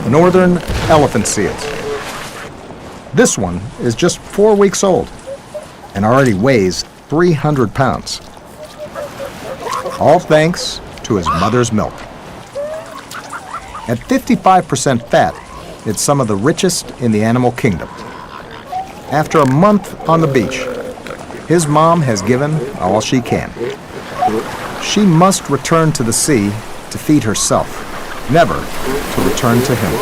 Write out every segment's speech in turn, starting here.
Northern elephant seals. This one is just 4 weeks old and already weighs 300 pounds. All thanks to his mother's milk. At 55% fat, it's some of the richest in the animal kingdom. After a month on the beach, his mom has given all she can. She must return to the sea to feed herself, never to return to him.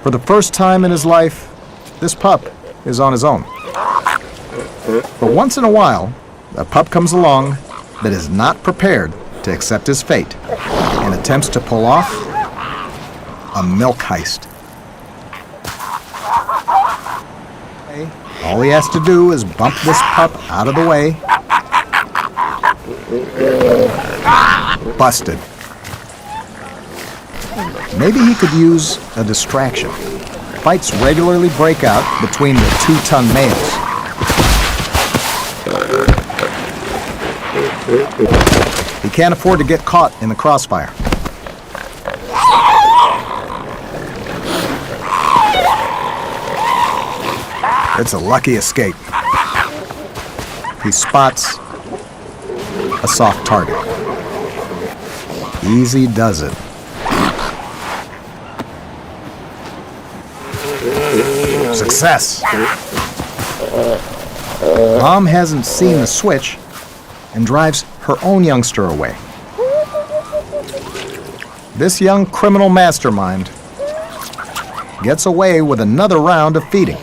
For the first time in his life, this pup is on his own. But once in a while, a pup comes along that is not prepared to accept his fate and attempts to pull off a milk heist. All he has to do is bump this pup out of the way. Busted. Maybe he could use a distraction. Fights regularly break out between the 2-ton males. He can't afford to get caught in the crossfire. It's a lucky escape. He spots a soft target. Easy does it. Success! Mom hasn't seen the switch and drives her own youngster away. This young criminal mastermind gets away with another round of feeding.